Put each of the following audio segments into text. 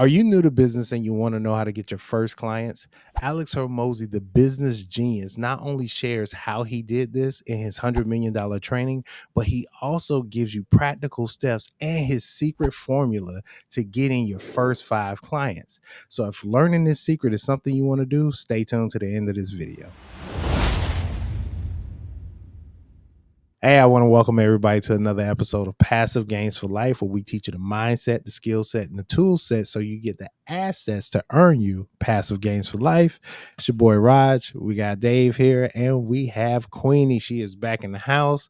Are you new to business and you want to know how to get your first clients? Alex Hormozi, the business genius, not only shares how he did this in his $100 million training, but he also gives you practical steps and his secret formula to getting your first 5 clients. So if learning this secret is something you want to do, stay tuned to the end of this video. Hey, I want to welcome everybody to another episode of Passive Gains for Life, where we teach you the mindset, the skill set, and the tool set so you get the assets to earn you passive gains for life. It's your boy Raj. We got Dave here, and we have Queenie. She is back in the house.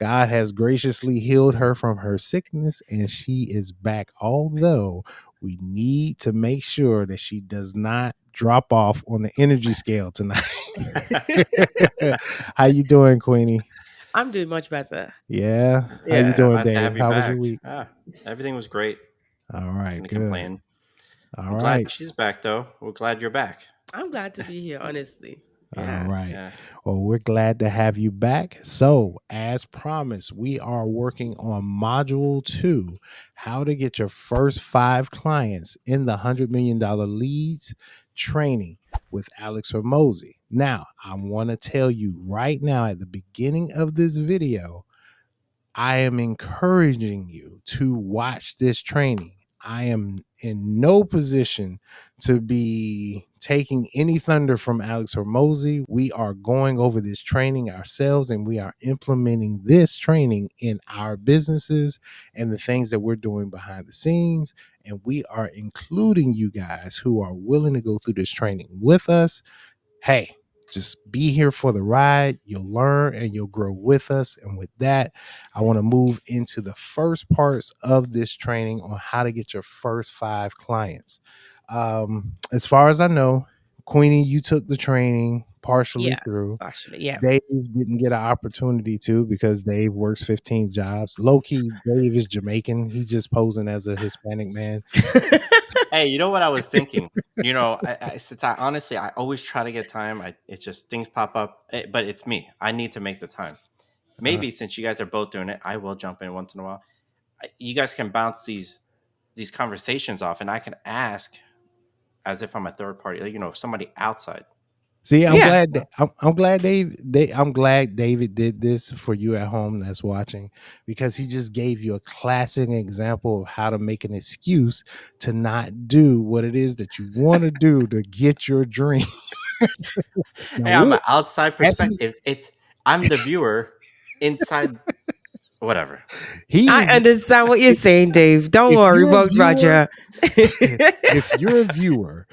God has graciously healed her from her sickness, and she is back. Although we need to make sure that she does not drop off on the energy scale tonight. How you doing, Queenie? I'm doing much better. Yeah. How you Yeah. doing, Glad to Dave? have you How was your back. week? Everything was great. All right, Gonna good. complain. All I'm glad right. she's back though. We're glad you're back. I'm glad to be here, honestly. All Yeah. right. Yeah. Well, we're glad to have you back. So, as promised, we are working on module 2, how to get your first 5 clients in the $100 million leads training with Alex Hormozi. Now, I want to tell you right now at the beginning of this video, I am encouraging you to watch this training. I am in no position to be taking any thunder from Alex Hormozi. We are going over this training ourselves, and we are implementing this training in our businesses and the things that we're doing behind the scenes. And we are including you guys who are willing to go through this training with us. Hey, just be here for the ride. You'll learn and you'll grow with us. And with that, I want to move into the first parts of this training on how to get your first 5 clients. As far as I know, Queenie, you took the training partially Yeah. through. Actually, yeah. Dave didn't get an opportunity to because Dave works 15 jobs. Low key, Dave is Jamaican. He's just posing as a Hispanic man. Hey, you know what I was thinking? Honestly, I always try to get time. It's just things pop up, but it's me. I need to make the time. Uh, Maybe since you guys are both doing it, I will jump in once in a while. You guys can bounce these conversations off, and I can ask as if I'm a third party, somebody outside. See, I'm Yeah. glad that I'm glad I'm glad David did this for you at home that's watching, because he just gave you a classic example of how to make an excuse to not do what it is that you want to do to get your dream. Now Hey, I'm look, an outside as he perspective. I'm the viewer inside. Whatever. he I is understand what you're saying, Dave. Don't if worry you're a about viewer, Roger. if you're a viewer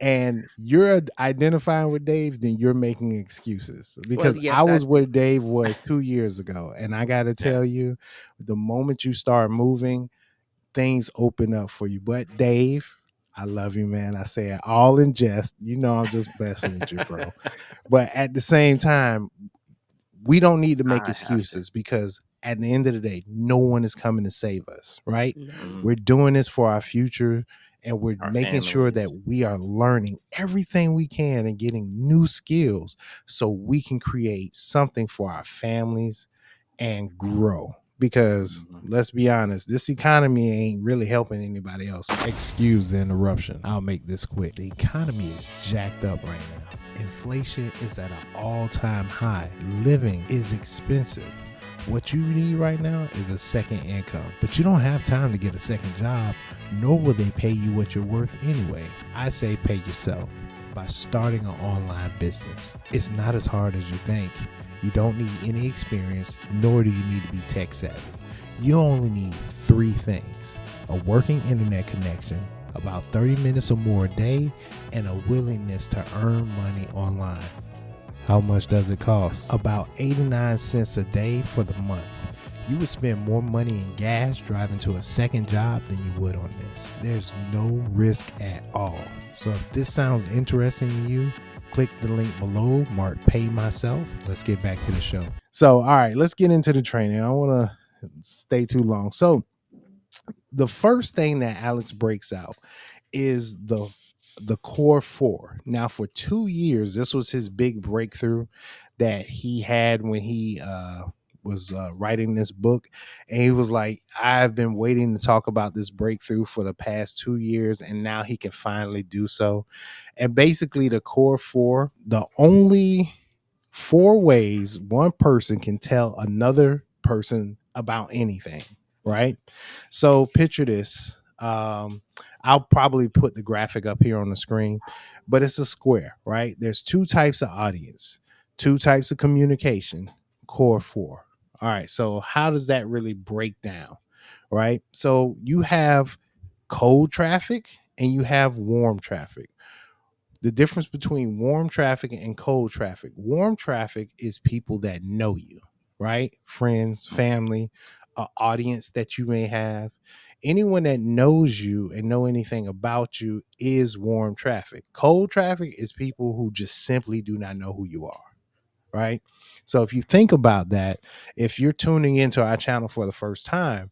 and you're identifying with Dave, then you're making excuses, Well, because yes, I was that where too. Dave was 2 years ago. And I got to Yeah. tell you, the moment you start moving, things open up for you. But Dave, I love you, man. I say it all in jest. You know, I'm just messing with you, bro. But at the same time, we don't need to make I have to. excuses, because at the end of the day, no one is coming to save us, right? No. Mhm. We're doing this for our future, and we're Our making sure that families. we are learning everything we can and getting new skills so we can create something for our families and grow. Because Mhm. let's be honest, this economy ain't really helping anybody else. Excuse the interruption. I'll make this quick. The economy is jacked up right now. Inflation is at an all-time high. Living is expensive. What you need right now is a second income, but you don't have time to get a second job, nor will they pay you what you're worth anyway. I say pay yourself by starting an online business. It's not as hard as you think. You don't need any experience, nor do you need to be tech savvy. You only need 3 things: a working internet connection, about 30 minutes or more a day, and a willingness to earn money online. How much does it cost? About 89 cents a day for the month. You would spend more money in gas driving to a second job than you would on this. There's no risk at all. So if this sounds interesting to you, click the link below, mark pay myself. Let's get back to the show. So, all right, let's get into the training. I don't want to stay too long. So the first thing that Alex breaks out is the core 4. Now, for 2 years, this was his big breakthrough that he had when he was writing this book, and he was like, I've been waiting to talk about this breakthrough for the past 2 years, and now he can finally do so. And basically, the core four, the only four ways one person can tell another person about anything, right? So picture this. I'll probably put the graphic up here on the screen, but it's a square, right? There's two types of audience, two types of communication, core four. All right. So how does that really break down? Right. So you have cold traffic and you have warm traffic. The difference between warm traffic and cold traffic: warm traffic is people that know you, right? Friends, family, audience that you may have. Anyone that knows you and know anything about you is warm traffic. Cold traffic is people who just simply do not know who you are, right? So if you think about that, if you're tuning into our channel for the first time,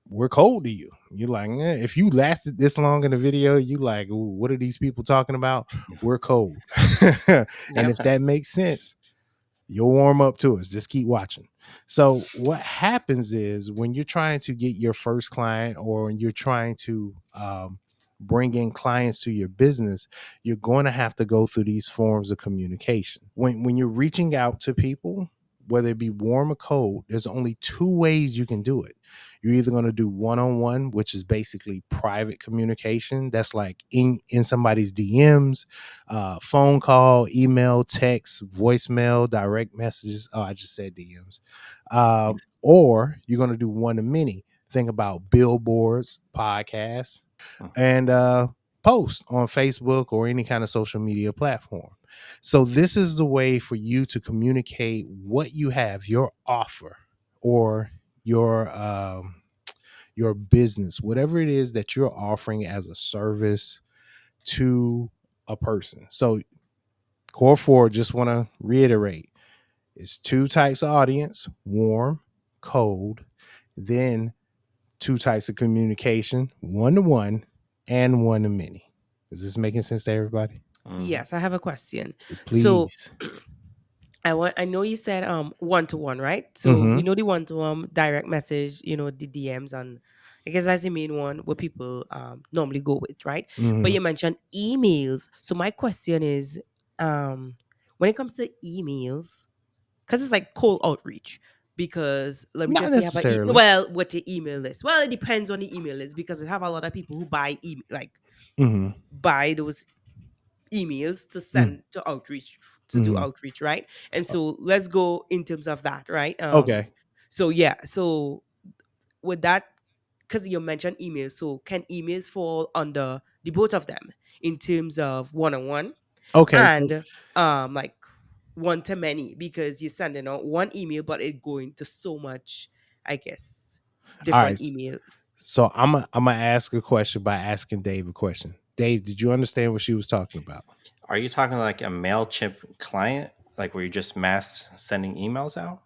we're cold to you. You're like, if you lasted this long in the video, you like, "Ooh, what are these people talking about?" We're cold. And if Yep. that makes sense, you'll warm up to us. Just keep watching. So what happens is when you're trying to get your first client, or when you're trying to bring in clients to your business, you're going to have to go through these forms of communication. When you're reaching out to people, whether it be warm or cold, there's only two ways you can do it. You're either going to do one-on-one, which is basically private communication. That's like in somebody's DMs, phone call, email, text, voicemail, direct messages. Oh, I just said DMs. Or you're going to do one to many. Think about billboards, podcasts, and post on Facebook or any kind of social media platform. So this is the way for you to communicate what you have, your offer, or your business, whatever it is that you're offering as a service to a person. So core four, just want to reiterate, it's two types of audience: warm, cold, then two types of communication: one to one and one to many. Is this making sense to everybody? Mhm. Yes, I have a question. So Please. I know you said one to one, right? So Mm-hmm. we know the one to one direct message, the DMs, and I guess that's the main one where people normally go with, right? But Mm-hmm. you mentioned emails. So my question is, when it comes to emails, because it's like cold outreach. Because let me Not just say, have necessarily. well, what the email list? Well, it depends on the email list because I have a lot of people who buy like Mm-hmm. buy those emails to Mm-hmm. send to outreach to do outreach, right? And so let's go in terms of that, right? Okay. So yeah, so with that, because you mentioned emails, so can emails fall under the both of them in terms of one-on-one Okay. So and like one to many, because you're sending out one email but it going to so much, I guess, all different right. email. So I'm gonna ask a question by asking Dave a question. Dave, did you understand what she was talking about? Are you talking like a MailChimp client, like where you just mass sending emails out?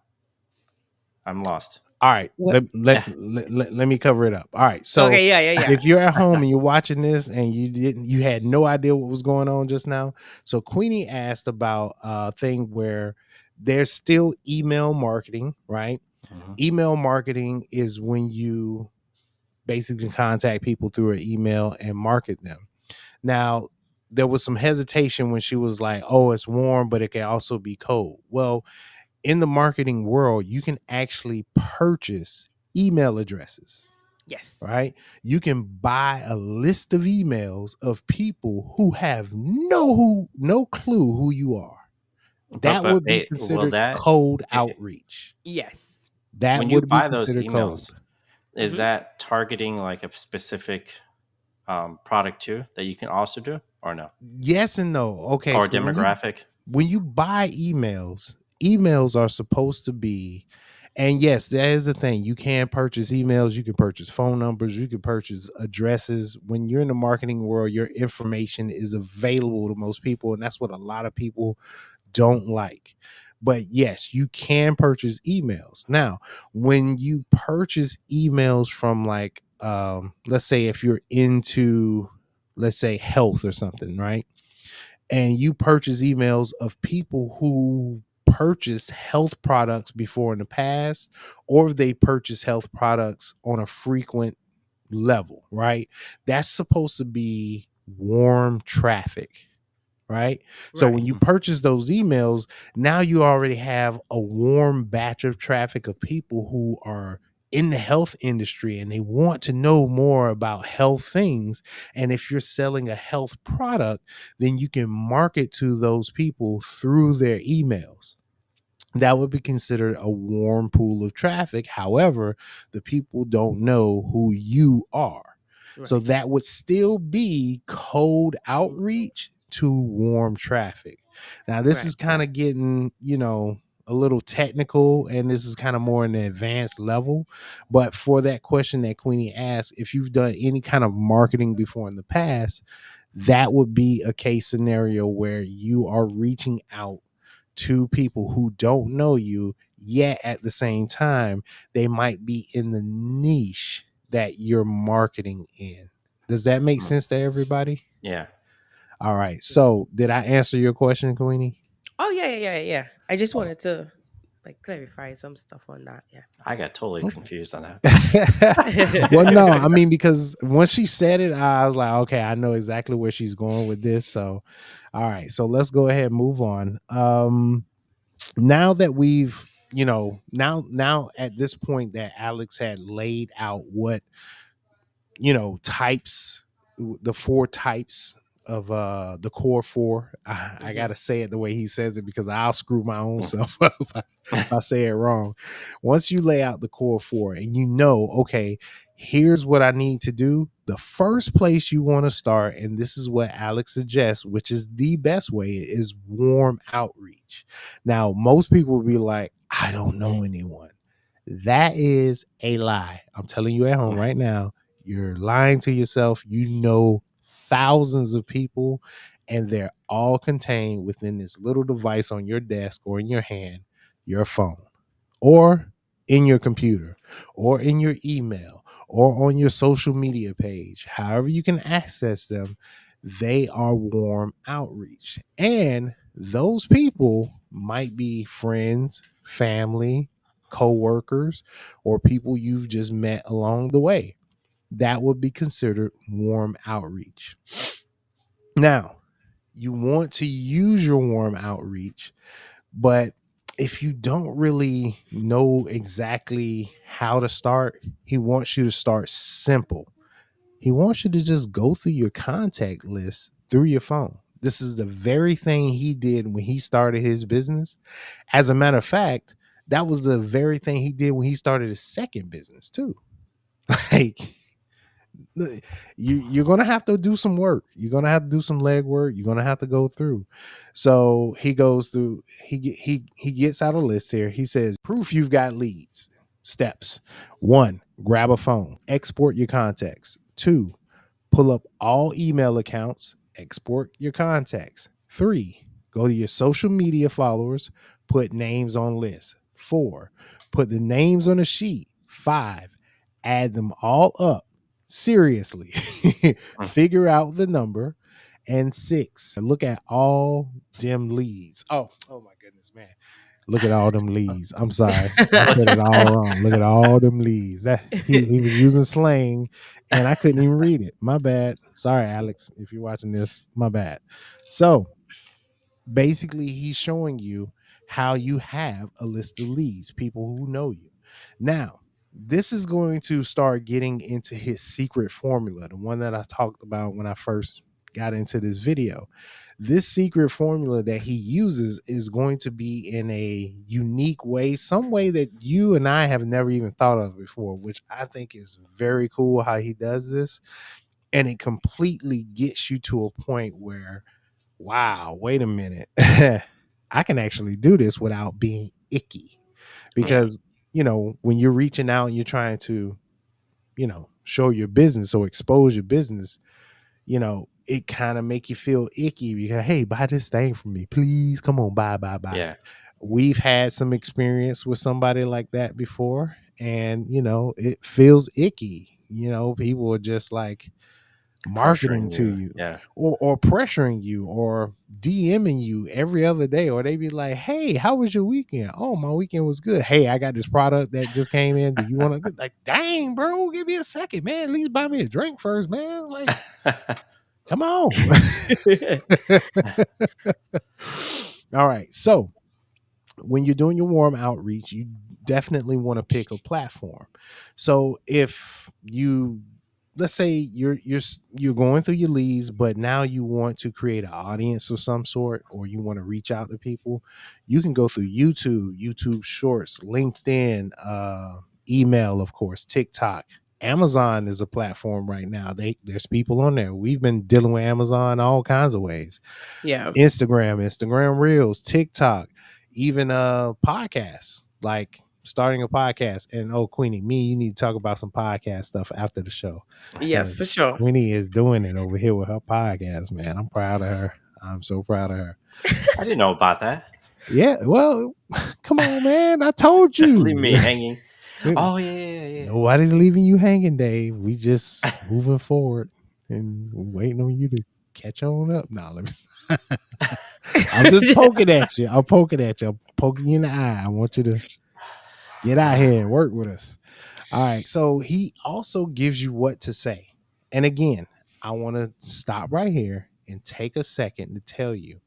I'm lost. All right, What? let me cover it up. All right, so Okay, yeah, yeah, yeah. if you're at home and you're watching this and you had no idea what was going on just now, so Queenie asked about a thing where there's still email marketing, right? Mhm. Email marketing is when you basically contact people through an email and market them. Now, there was some hesitation when she was like, "Oh, it's warm, but it can also be cold." Well, in the marketing world, you can actually purchase email addresses, Yes. right? You can buy a list of emails of people who have no clue who you are. That But would be hey, will considered that cold I- outreach. Yes. That when you would be buy those considered emails, cold. is Hmm. that targeting like a specific product too that you can also do, or no, Yes and no. Okay, or so demographic? when you buy emails, emails are supposed to be, and yes, that is the thing. You can purchase emails, you can purchase phone numbers, you can purchase addresses. When you're in the marketing world, your information is available to most people, and that's what a lot of people don't like. But yes, you can purchase emails. Now, when you purchase emails from like let's say if you're into, let's say, health or something, right? And you purchase emails of people who purchased health products before in the past, or if they purchase health products on a frequent level, right? That's supposed to be warm traffic, right? So when Right. you purchase those emails, now you already have a warm batch of traffic of people who are in the health industry and they want to know more about health things. And if you're selling a health product, then you can market to those people through their emails. That would be considered a warm pool of traffic. However, the people don't know who you are. So Right. that would still be cold outreach to warm traffic. Now, this Right. is kind of getting, a little technical, and this is kind of more in the advanced level. But for that question that Queenie asked, if you've done any kind of marketing before in the past, that would be a case scenario where you are reaching out to people who don't know you, yet at the same time they might be in the niche that you're marketing in. Does that make Mm. sense to everybody? Yeah. All right, so did I answer your question, Queenie? Oh yeah, yeah, yeah, yeah. I just wanted to like clarify some stuff on that. Yeah. I got totally Okay. confused on that. Well, no, I mean, because once she said it, I was like, okay, I know exactly where she's going with this. So all right, so let's go ahead and move on. Now that we've, now at this point that Alex had laid out what, types, the four types of the core four. I Hmm. gotta say it the way he says it because I'll screw my own self up if I say it wrong. Once you lay out the core four and okay, here's what I need to do, the first place you want to start, and this is what Alex suggests, which is the best way, is warm outreach. Now, most people will be like, I don't know anyone. That is a lie. I'm telling you at home right now, you're lying to yourself. You know thousands of people, and they're all contained within this little device on your desk or in your hand, your phone, or in your computer, or in your email, or on your social media page. However, you can access them, they are warm outreach. And those people might be friends, family, co-workers, or people you've just met along the way. That would be considered warm outreach. Now, you want to use your warm outreach, but if you don't really know exactly how to start, he wants you to start simple. He wants you to just go through your contact list through your phone. This is the very thing he did when he started his business. As a matter of fact, that was the very thing he did when he started his second business too. Like, you're gonna have to do some work. You're gonna have to do some leg work. You're gonna have to go through. So he goes through. He gets out a list here. He says, "Proof you've got leads. Steps: 1, grab a phone. Export your contacts. 2, pull up all email accounts. Export your contacts. 3, go to your social media followers. Put names on lists. 4, put the names on a sheet. 5, add them all up. Seriously, figure out the number. And 6, look at all them leads. Oh my goodness, man. Look at all them leads. I'm sorry. I said it all wrong. Look at all them leads. That he was using slang and I couldn't even read it. My bad. Sorry, Alex, if you're watching this. My bad. So basically, he's showing you how you have a list of leads, people who know you. Now, this is going to start getting into his secret formula, the one that I talked about when I first got into this video. This secret formula that he uses is going to be in a unique way, some way that you and I have never even thought of before, which I think is very cool how he does this. And it completely gets you to a point where, wow, wait a minute. I can actually do this without being icky. Yeah. Because, when you're reaching out and you're trying to, show your business or expose your business, it kind of make you feel icky because, hey, buy this thing from me, please. Come on, buy. Yeah. We've had some experience with somebody like that before, and it feels icky. People are just like, marketing Pressuring to you. you, Yeah. or pressuring you, or DMing you every other day, or they be like, "Hey, how was your weekend? Oh, my weekend was good. Hey, I got this product that just came in. Do you want to?" Like, dang, bro, give me a second, man. At least buy me a drink first, man. Like, come on. All right, so when you're doing your warm outreach, you definitely want to pick a platform. So if you, let's say you're going through your leads, but now you want to create an audience of some sort, or you want to reach out to people, you can go through YouTube Shorts, LinkedIn, email, of course, TikTok. Amazon is a platform right now. There's people on there. We've been dealing with Amazon all kinds of ways. Yeah. Instagram Reels, TikTok, even podcasts, like starting a podcast. And oh, Queenie, me, you need to talk about some podcast stuff after the show, Yes, for because sure. Queenie is doing it over here with her podcast, man. I'm proud of her. I'm so proud of her. I didn't know about that. Yeah, well, come on, man. I told Leave you. me hanging. Oh yeah, yeah, yeah. Nobody's leaving you hanging, Dave. We just moving forward and waiting on you to catch on up. Nah, let me. I'm just poking at you. I'm poking at you. I'm poking you in the eye. I want you to get out here and work with us. All right. So he also gives you what to say. And again, I want to stop right here and take a second to tell you,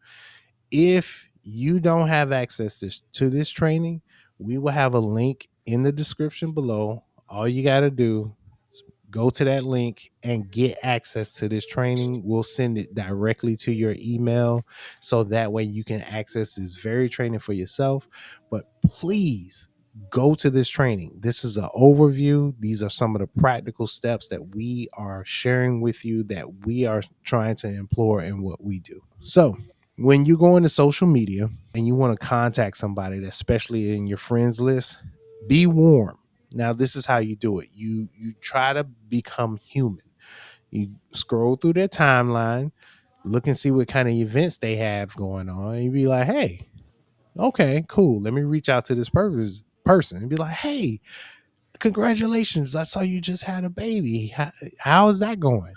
if you don't have access to this training, we will have a link in the description below. All you got to do is go to that link and get access to this training. We'll send it directly to your email, so that way you can access this very training for yourself. But please go to this training. This is an overview. These are some of the practical steps that we are sharing with you, that we are trying to employ in what we do. So when you go into social media and you want to contact somebody, that's especially in your friends list, be warm. Now, this is how you do it. You try to become human. You scroll through their timeline, look and see what kind of events they have going on, and you be like, "Hey, okay, cool. Let me reach out to this person and be like, "Hey, congratulations! I saw you just had a baby. How is that going?"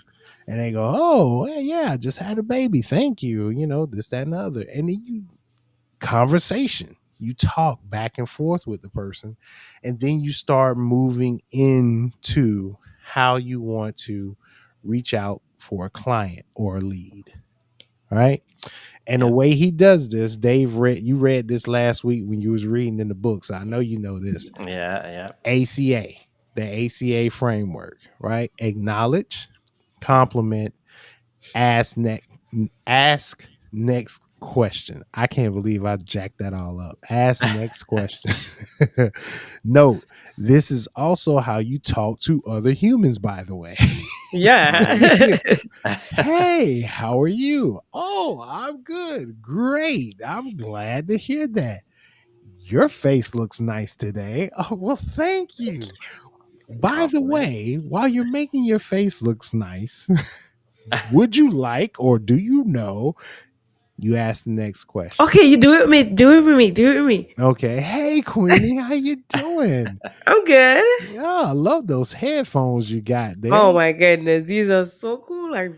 And they go, "Oh, yeah, I just had a baby. Thank you. You know, this, that, and the other." And then conversation. You talk back and forth with the person, and then you start moving into how you want to reach out for a client or a lead. All right. And the Yeah. way he does this, Dave, you read this last week when you was reading in the book, so I know you know this. Yeah. Yeah. ACA, the ACA framework, right? Acknowledge, compliment, ask next, ask next question. I can't believe I jacked that all up. Ask next question. Note, this is also how you talk to other humans, by the way. Yeah. Hey, how are you? Oh, I'm good. Great. I'm glad to hear that. Your face looks nice today. Oh, well, thank you. By the Compliment. way, while you're making your face looks nice, would you like, or do you know? You ask the next question. Okay, you do it with me. Do it with me. Do it with me. Okay. Hey, Queenie, how you doing? I'm good. Yeah, I love those headphones you got there. Oh my goodness, these are so cool. I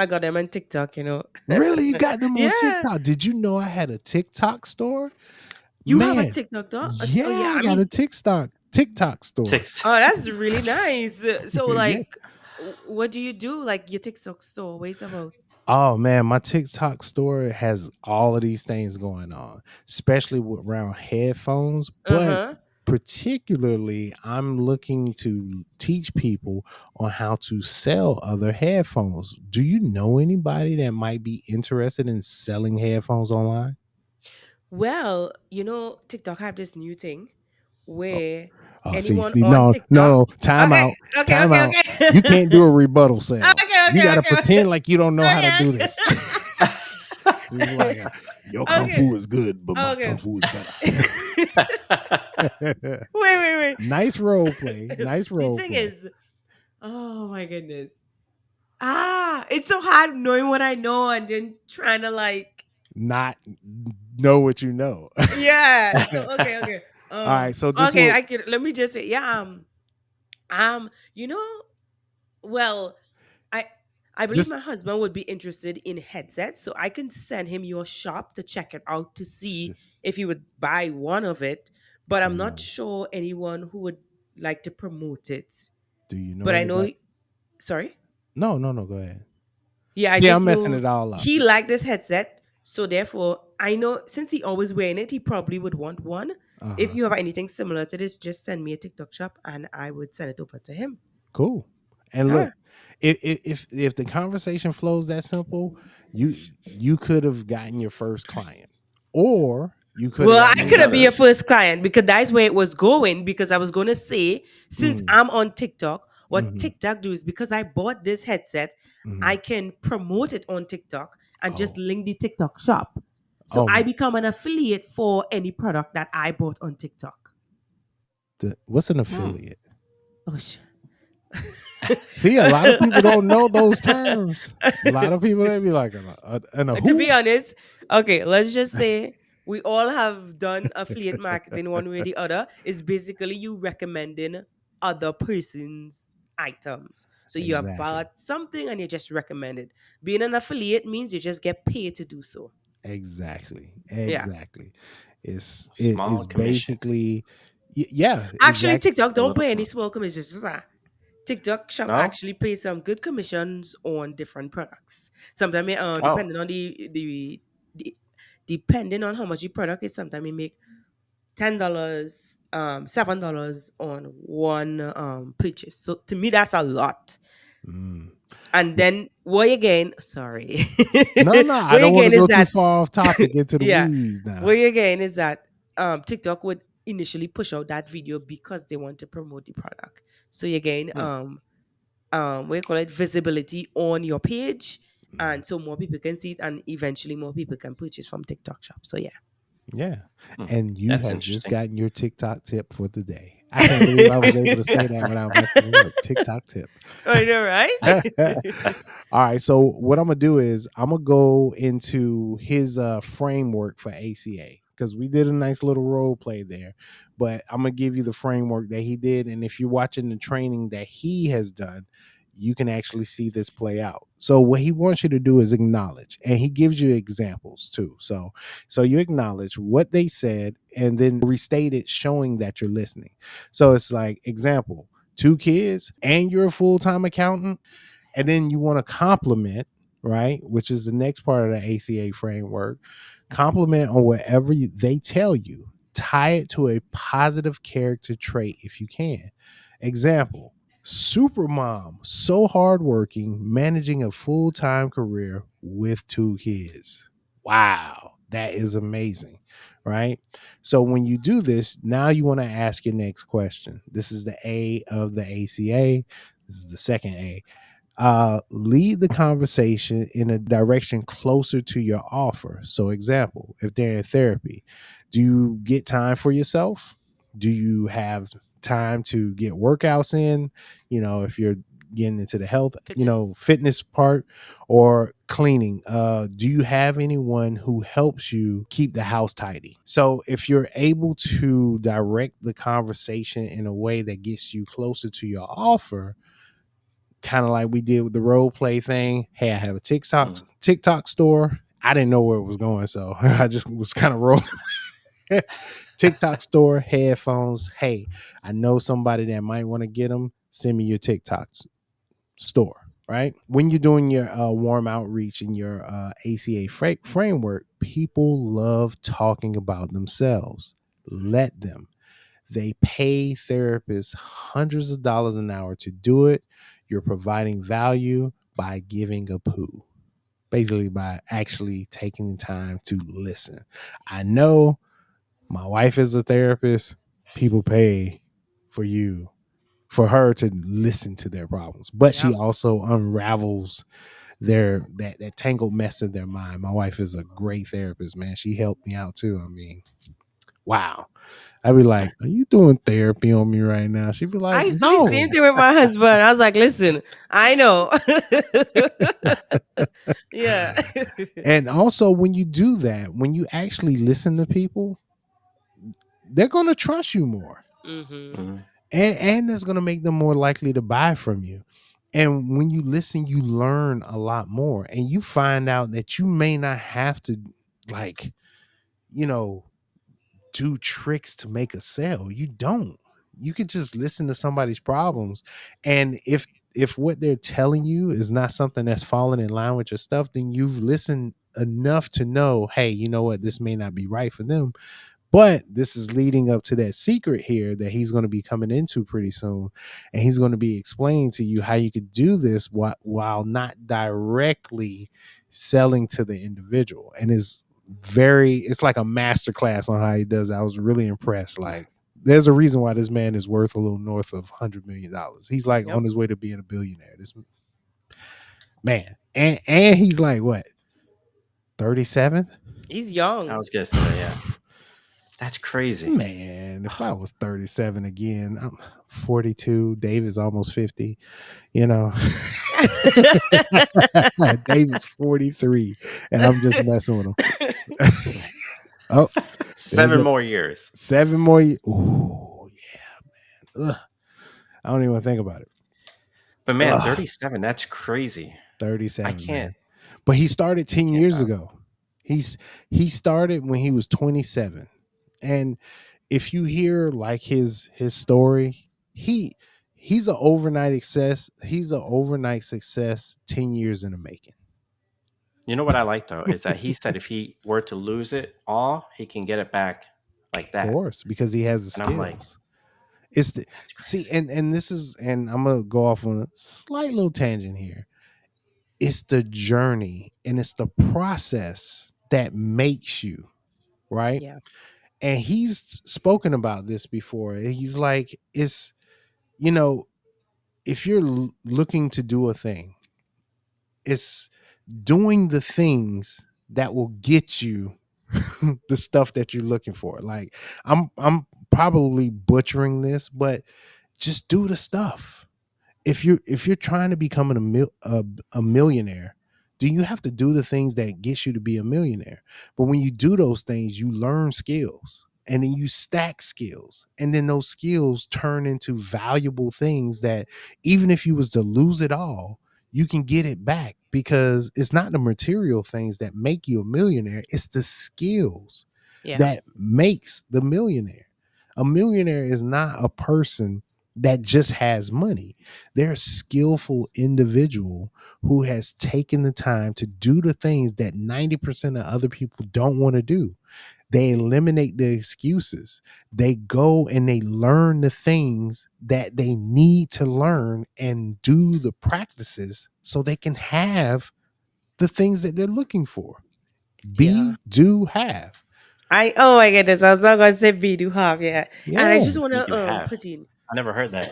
got them on TikTok. Really? You got them on Yeah. TikTok? Did you know I had a TikTok store? You have a Man, TikTok though? Oh yeah, yeah. I I got a mean, TikTok store. Ticks. oh, that's really nice. So Yeah. like, what do you do? Like your TikTok store? Wait about. Oh man, my TikTok store has all of these things going on, especially around headphones. Uh But huh. particularly, I'm looking to teach people on how to sell other headphones. Do you know anybody that might be interested in selling headphones online? Well, TikTok have this new thing Oh, where see, anyone on no, no, TikTok. no, time Okay. out, Okay. time Okay. out. Okay. You can't do a rebuttal sale. Okay. You Okay. got to Okay. pretend like you don't know how to do Okay. this. Just like your kung Okay. fu is good, but my kung Okay. fu is better. Wait. Nice role play. Nice The role thing play. is, oh my goodness. It's so hard knowing what I know and then trying to like, Not know what you know. yeah. All So okay. right. So this Okay. will. I can. Let me just say, yeah. Um. You know. Well, I believe Just my husband would be interested in headsets, so I can send him your shop to check it out to see shit. if he would buy one of it. But I'm not Ooh. sure anyone who would like to promote it. Do you know But I know, anybody? sorry. No, no, no. Go ahead. Yeah, I See, just I'm messing know it all up. he liked this headset. So therefore, I know since he always wearing it, he probably would want one. Uh If huh. you have anything similar to this, just send me a TikTok shop and I would send it over to him. Cool. And look, Ah. if the conversation flows that simple, you could have gotten your first client, or you could have Well, gotten I And couldn't be a others. first client because that's where it was going. Because I was going to say, since mm, I'm on TikTok, what mm-hmm, TikTok do is because I bought this headset, mm-hmm. I can promote it on TikTok and just Oh, link the TikTok shop. So I oh, become an affiliate for any product that I bought on TikTok. what's an Hmm. affiliate? Oh, sh- See, a lot of people don't know those terms. A lot of people they be like, and a To be who? honest, okay, let's just say we all have done affiliate marketing one way or the other. It's basically you recommending other person's items. So you have Exactly. bought something and you just recommend it. Being an affiliate means you just get paid to do so. Exactly. Yeah. Exactly. It Small is commission. basically yeah, Actually, exactly. TikTok A don't little pay any commission. small commissions. TikTok shop No? actually pays some good commissions on different products. Sometimes, Oh. depending on the depending on how much the product is, sometimes we make $10, $7 on one purchase. So to me, that's a lot. Mm. And then what again? Sorry, No, no, I what don't want to again is go too that far off topic into the yeah, weeds now. what again is that TikTok would initially push out that video because they want to promote the product. So again, Hmm. what you call it, visibility on your page, Mm. and so more people can see it, and eventually more people can purchase from TikTok shop. So yeah. Yeah. Hmm. And you That's have just interesting. gotten your TikTok tip for the day. I can't believe I was able to say that without messing it up. TikTok tip. I know, right? All right. So what I'm gonna do is I'm gonna go into his framework for ACA because we did a nice little role play there. But I'm gonna give you the framework that he did, and if you're watching the training that he has done, you can actually see this play out. So what he wants you to do is acknowledge, and he gives you examples too. So you acknowledge what they said, and then restate it, showing that you're listening. So it's like example. 2 kids and you're a full-time accountant, and then you want to compliment, right, which is the next part of the ACA framework. Compliment on whatever they tell you, tie it to a positive character trait if you can. Example: super mom, so hardworking, managing a full-time career with 2 kids. Wow, that is amazing, right? So when you do this, now you want to ask your next question. This is the A of the ACA. This is the second A. Lead the conversation in a direction closer to your offer. So, example, if they're in therapy, do you get time for yourself? Do you have time to get workouts in? If you're getting into the health, Fitness. fitness part, or cleaning. Do you have anyone who helps you keep the house tidy? So, if you're able to direct the conversation in a way that gets you closer to your offer, kind of like we did with the role play thing. Hey, I have a Hmm. TikTok store. I didn't know where it was going, so I just was kind of rolling. TikTok store, headphones. Hey, I know somebody that might want to get them. Send me your TikTok store. Right when you're doing your warm outreach in your ACA framework, people love talking about themselves. Let them. They pay therapists hundreds of dollars an hour to do it. You're providing value by giving a poo, basically by actually taking the time to listen. I know my wife is a therapist. People pay for for her to listen to their problems, but Yeah. she also unravels that tangled mess in their mind. My wife is a great therapist, man. She helped me out too. I mean, wow. I'd be like, "Are you doing therapy on me right now?" She'd be like, I used to be "No." same thing with my husband. I was like, listen, I know. Yeah. And also, when you do that, when you actually listen to people, they're going to trust you more, Mm-hmm. Hmm. and that's going to make them more likely to buy from you. And when you listen, you learn a lot more, and you find out that you may not have to, like, you know, do tricks to make a sale. You don't. You could just listen to somebody's problems, and if what they're telling you is not something that's falling in line with your stuff, then you've listened enough to know, hey, you know what, this may not be right for them. But this is leading up to that secret here that he's going to be coming into pretty soon. And he's going to be explaining to you how you could do this while not directly selling to the individual. And it's like a master class on how he does that. I was really impressed. Like, there's a reason why this man is worth a little north of $100 million. He's like Yep. on his way to being a billionaire. This man. And he's like what? 37? He's I young. was gonna say, yeah, that's crazy. Man, if I was 37 again, I'm 42. David's almost 50. You know, David's 43, and I'm just messing with him. Oh, there's 7 more years. 7 more. Oh, yeah, man. Ugh. I don't even want to think about it. But man, Ugh, 37, that's crazy. I 37, can't man. But he started 10 can't years fathom. ago. He started when he was 27. And if you hear like his story, he's an overnight success. He's an overnight success 10 years in the making. You know what I like though is that he said if he were to lose it all, he can get it back like Of that. course, because he has the And I'm like, skills. It's the that's see, crazy. and this is, and I'm gonna go off on a slight little tangent here. It's the journey and it's the process that makes you, right? Yeah. And he's spoken about this before. He's like, it's, you know, if you're looking to do a thing, it's doing the things that will get you the stuff that you're looking for. Like, I'm probably butchering this, but just do the stuff. If you're trying to become a millionaire, do you have to do the things that gets you to be a millionaire? But when you do those things, you learn skills, and then you stack skills, and then those skills turn into valuable things that even if you was to lose it all, you can get it back, because it's not the material things that make you a millionaire, it's the skills Yeah. that makes the millionaire. A millionaire is not a person that just has money. They're a skillful individual who has taken the time to do the things that 90% of other people don't want to do. They eliminate the excuses. They go and they learn the things that they need to learn and do the practices so they can have the things that they're looking for. Yeah. Be, do, have. Oh my goodness, I was not gonna say be do have, yeah. And I Yeah. just We wanna do have. put in. I never heard that.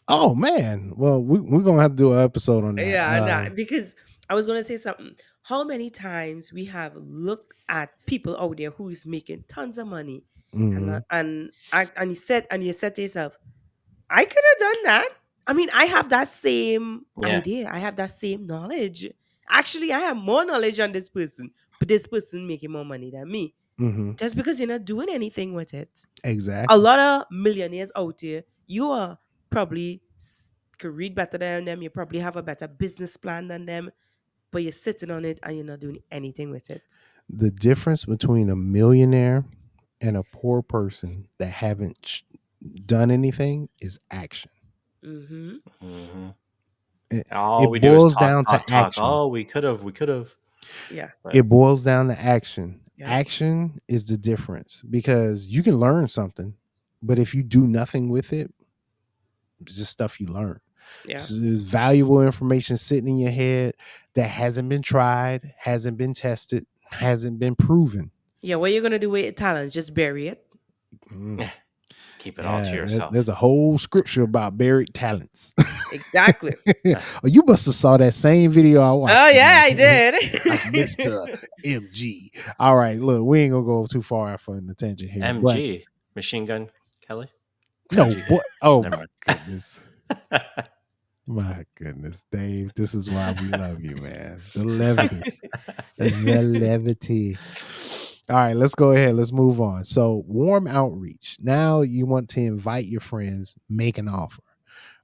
Oh man. Well, we're gonna have to do an episode on that. Yeah, nah, because I was gonna say something. How many times we have looked at people out there who is making tons of money, Mhm. and you said to yourself, I could have done that. I mean, I have that same Yeah. idea. I have that same knowledge. Actually, I have more knowledge on this person, but this person making more money than me. Mhm. Just because you're not doing anything with it. A Exactly. lot of millionaires out there, you are probably could read better than them. You probably have a better business plan than them, but you're sitting on it and you're not doing anything with it. The difference between a millionaire and a poor person that haven't done anything is action. Mm-hmm. Hmm. It, All it we do is boils talk, down to talk, talk. action. Oh, we could have, we could have. Yeah. But It boils down to action. Yeah. Action is the difference, because you can learn something, but if you do nothing with it, it's just stuff you learn. Yeah. So there's valuable information sitting in your head that hasn't been tried, hasn't been tested, hasn't been proven. Yeah. What you're gonna do with your talent? Just bury it. Mm. keep it all to Yeah, yourself. there's a whole scripture about buried talents. Exactly. Oh, you must have saw that same video I watched Oh yeah, today. I Mr. did. MG. All right, look, we ain't gonna go too far off on the tangent here, but MG, Machine Gun Kelly. no, MG. boy. Oh Never my goodness. My goodness, Dave. This is why we love you, man. The levity. The levity. All right, let's go ahead. Let's move on. So, warm outreach. Now you want to invite your friends, make an offer.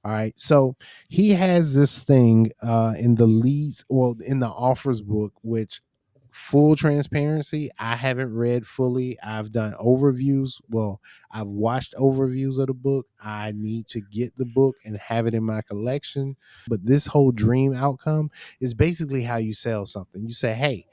All right. So he has this thing in the leads, well, in the offers book, which full transparency, I haven't read fully. I've done overviews. Well, I've watched overviews of the book. I need to get the book and have it in my collection. But this whole dream outcome is basically how you sell something. You say, hey,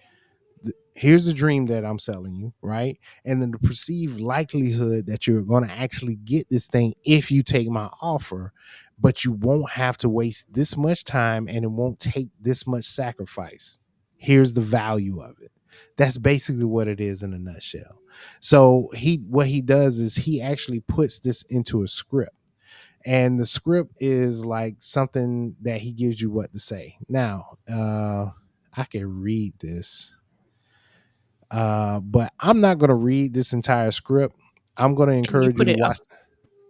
here's a dream that I'm selling you, right? And then the perceived likelihood that you're going to actually get this thing if you take my offer, but you won't have to waste this much time and it won't take this much sacrifice. Here's the value of it. That's basically what it is in a nutshell. So what he does is he actually puts this into a script. And the script is like something that he gives you what to say. Now, I can read this, but I'm not going to read this entire script. I'm going to Can you encourage you put to it up? watch.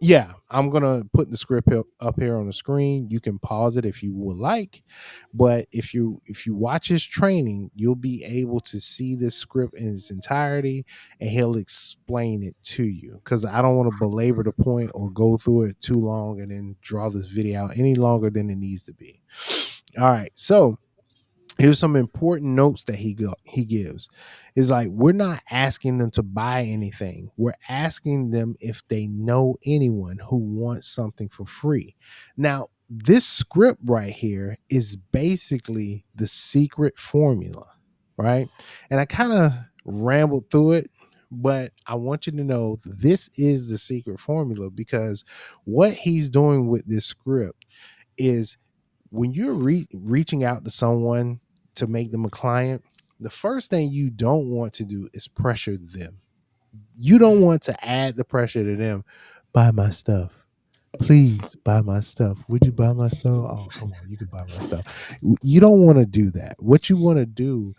Yeah, I'm going to put the script up here on the screen. You can pause it if you would like, but if you watch his training, you'll be able to see this script in its entirety, and he'll explain it to you, cuz I don't want to belabor the point or go through it too long and then draw this video out any longer than it needs to be. All right. So, here's some important notes that he gives. Is like, we're not asking them to buy anything, we're asking them if they know anyone who wants something for free. Now, this script right here is basically the secret formula, right? And I kind of rambled through it, but I want you to know this is the secret formula, because what he's doing with this script is, when you're reaching out to someone to make them a client, the first thing you don't want to do is pressure them. You don't want to add the pressure to them. Buy my stuff. Please buy my stuff. Would you buy my stuff? Oh, come on, you can buy my stuff. You don't want to do that. What you want to do,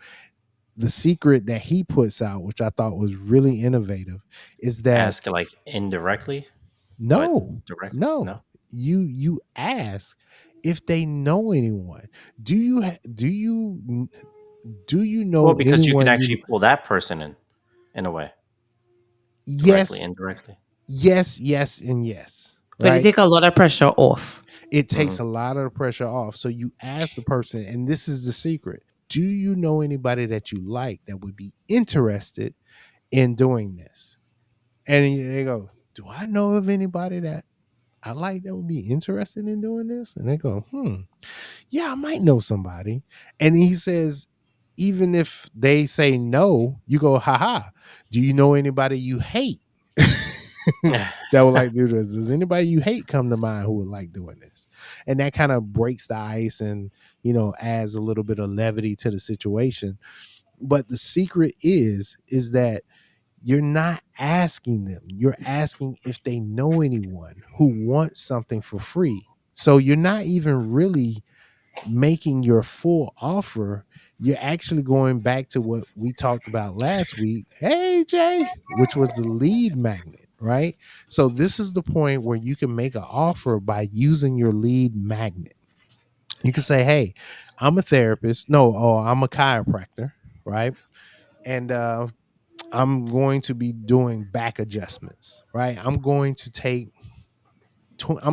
the secret that he puts out, which I thought was really innovative, is that Ask like indirectly, but no, direct. no. No. You ask if they know anyone. Do you Well, know because you can anyone actually you pull that person in a way, directly, yes, indirectly. yes, yes, and yes, But it right? take a lot of pressure off. It Hmm. takes a lot of the pressure off. So you ask the person, and this is the secret. Do you know anybody that you like that would be interested in doing this? And they go, do I know of anybody that I like that would be interested in doing this? And they go, yeah, I might know somebody. And he says, even if they say no, you go, haha, do you know anybody you hate that would like to do this? Does anybody you hate come to mind who would like doing this? And that kind of breaks the ice and, adds a little bit of levity to the situation. But the secret is that you're not asking them. You're asking if they know anyone who wants something for free. So you're not even really making your full offer. You're actually going back to what we talked about last week, hey Jay, which was the lead magnet, right? So this is the point where you can make an offer by using your lead magnet. You can say, hey, I'm a therapist, no, oh, I'm a chiropractor, right? And I'm going to be doing back adjustments, right? I'm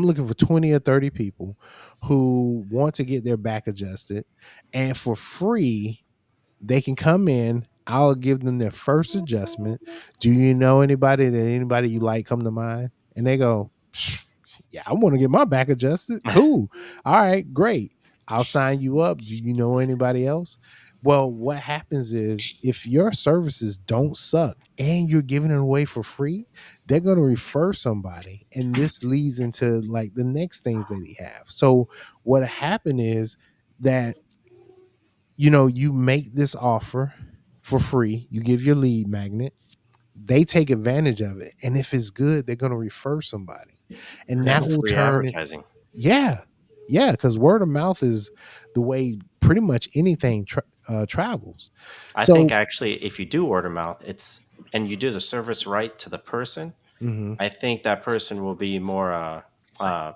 looking for 20 or 30 people who want to get their back adjusted, and for free they can come in. I'll give them their first adjustment. Do you know anybody you like come to mind? And they go, yeah, I want to get my back adjusted. Cool. All right, great. I'll sign you up. Do you know anybody else? Well, what happens is, if your services don't suck and you're giving it away for free, they're going to refer somebody. And this leads into like the next things that he have. So what happened is that, you make this offer for free, you give your lead magnet, they take advantage of it. And if it's good, they're going to refer somebody. And Yeah, that will free turn it. advertising. Yeah. Yeah. Because word of mouth is the way pretty much anything travels. I think So, actually, if you do word of mouth, and you do the service right to the person, mhm, I think that person will be more uh,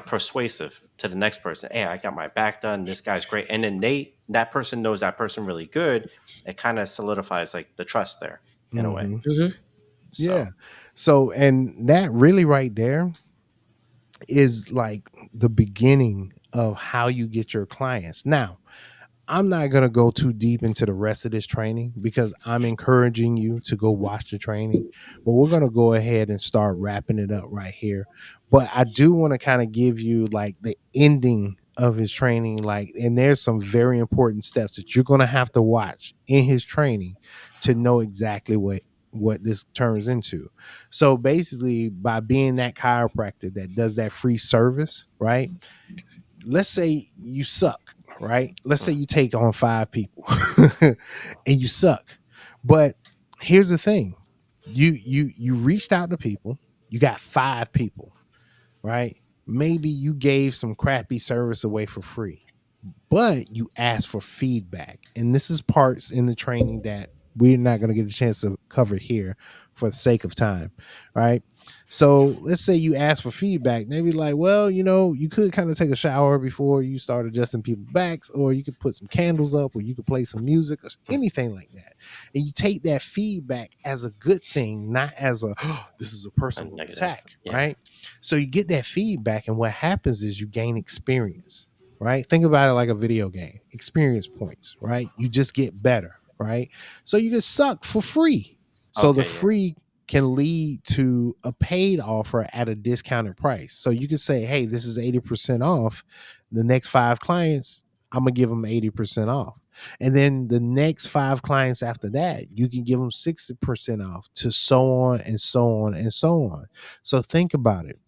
persuasive to the next person. Hey, I got my back done. This guy's great, and then that person knows that person really good. It kind of solidifies like the trust there in a way. mhm, Hmm. yeah. So So, and that really right there is like the beginning of how you get your clients. Now, I'm not going to go too deep into the rest of this training because I'm encouraging you to go watch the training. But we're going to go ahead and start wrapping it up right here. But I do want to kind of give you like the ending of his training. Like, and there's some very important steps that you're going to have to watch in his training to know exactly what this turns into. So basically, by being that chiropractor that does that free service, right? Let's say you suck, right? Let's say Mm. you take on 5 people and you suck. But here's the thing. You reached out to people, you got 5 people, right? Maybe you gave some crappy service away for free, but you ask for feedback. And this is parts in the training that we're not going to get a chance to cover here for the sake of time, right? So let's say you ask for feedback. Maybe like, well, you could kind of take a shower before you start adjusting people's backs, or you could put some candles up, or you could play some music, or Mm. anything like that. And you take that feedback as a good thing, not as a oh, this is a A personal negative. attack, Yeah. right? So you get that feedback, and what happens is you gain experience, right? Think about it like a video game, experience points, right? You just get better, right? So you just suck for free. So the Okay. Yeah. free can lead to a paid offer at a discounted price. So you can say, hey, this is 80% off. The next 5 clients, I'm going to give them 80% off. And then the next 5 clients after that, you can give them 60% off, to so on and so on and so on. So think about it.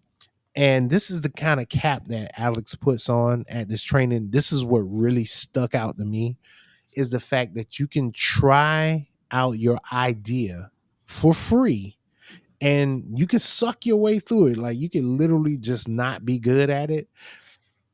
And this is the kind of cap that Alex puts on at this training. This is what really stuck out to me, is the fact that you can try out your idea for free and you can suck your way through it. Like, you can literally just not be good at it,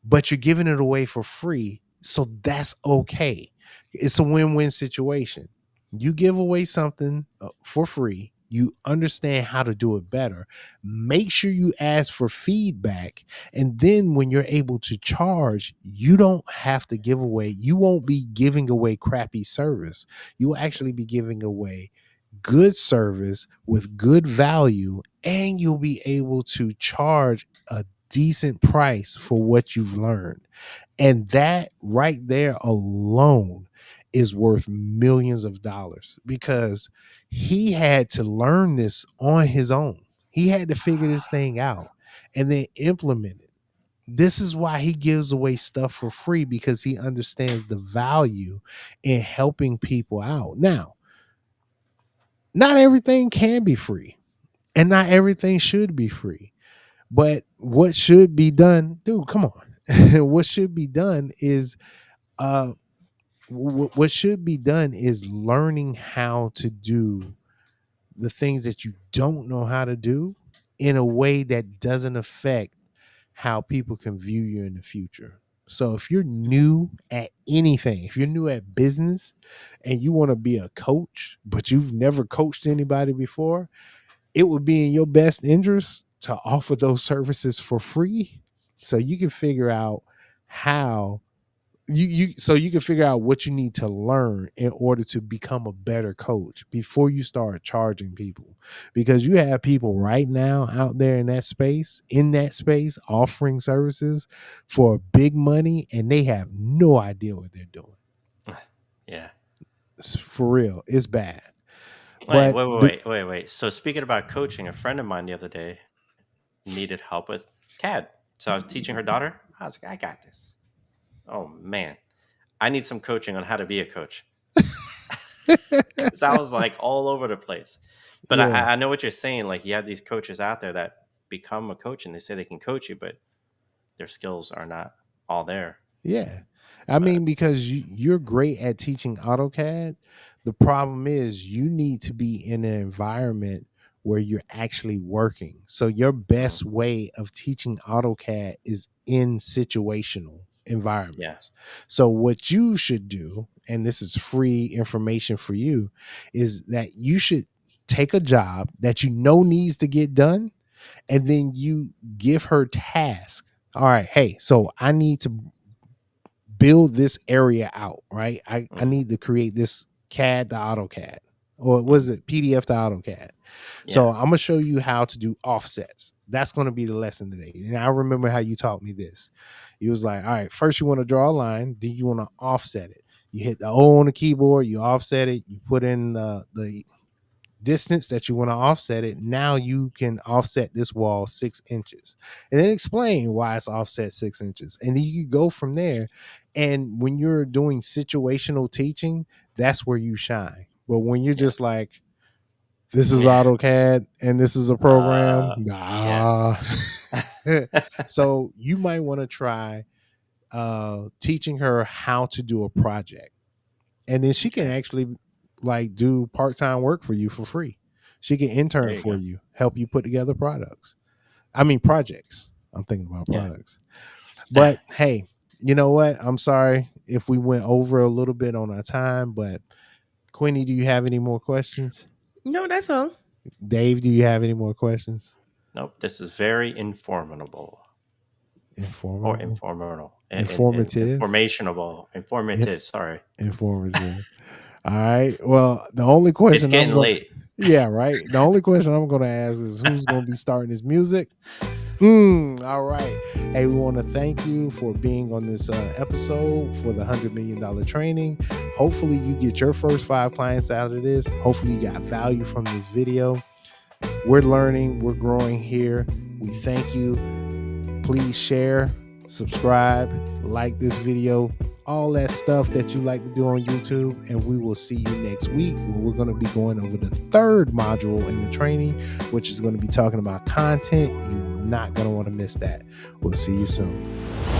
but you're giving it away for free. So that's okay. It's a win-win situation. You give away something for free. You understand how to do it better. Make sure you ask for feedback. And then when you're able to charge, you don't have to give away, you won't be giving away crappy service. You will actually be giving away good service with good value, and you'll be able to charge a decent price for what you've learned. And that right there alone is worth millions of dollars, because he had to learn this on his own. He had to figure this thing out and then implement it. This is why he gives away stuff for free, because he understands the value in helping people out. Now, not everything can be free, and not everything should be free. But what should be done, dude, come on. What should be done is uh what should be done is learning how to do the things that you don't know how to do in a way that doesn't affect how people can view you in the future. So if you're new at anything, if you're new at business and you want to be a coach, but you've never coached anybody before, it would be in your best interest to offer those services for free, so you can figure out how you can figure out what you need to learn in order to become a better coach before you start charging people. Because you have people right now out there in that space offering services for big money, and they have no idea what they're doing. Yeah. It's for real, it's bad. Wait, But wait, wait, wait, wait, wait. So speaking about coaching, a friend of mine the other day needed help with CAD. So I was teaching her daughter. I was like, I got this. Oh man, I need some coaching on how to be a coach, because I was like all over the place. But yeah. I know what you're saying. Like, you have these coaches out there that become a coach and they say they can coach you, but their skills are not all there. Yeah. I But mean, because you're great at teaching AutoCAD. The problem is you need to be in an environment where you're actually working. So your mm, best way of teaching AutoCAD is in situational yeah, environments. So what you should do, and this is free information for you, is that you should take a job that you know needs to get done, and then you give her task. All right, hey, so I need to build this area out, right? I mm, need to create this CAD to AutoCAD. or was it PDF to AutoCAD? So Yeah. I'm gonna show you how to do offsets. That's gonna be the lesson today. And I remember how you taught me this. You was like, all right, first you want to draw a line, then you want to offset it. You hit the O on the keyboard, you offset it, you put in the distance that you want to offset it. Now you can offset this wall 6 inches, and then explain why it's offset 6 inches, and then you can go from there. And when you're doing situational teaching, that's where you shine. But when you're Yeah. just like, this is Yeah. AutoCAD and this is a program, Yeah. nah. So you might want to try teaching her how to do a project, and then she can Okay. actually like do part-time work for you for free. She can There intern you for go. you, help you put together projects. I'm thinking about Yeah. products. But hey, you know what, I'm sorry if we went over a little bit on our time, but Quinny, do you have any more questions? No, that's all. Dave, do you have any more questions? Nope. This is very informative or Informative. informal, Informative. In- informative. Sorry, Informative. All right. Well, the only it's question I'm getting going to, late. yeah, right. The only question I'm going to ask is who's going to be starting this music? All right. Hey, we want to thank you for being on this episode for the $100 million training. Hopefully, you get your first 5 clients out of this. Hopefully, you got value from this video. We're learning, we're growing here. We thank you. Please share, subscribe, like this video, all that stuff that you like to do on YouTube. And we will see you next week where we're going to be going over the 3rd module in the training, which is going to be talking about content. You're not going to want to miss that. We'll see you soon.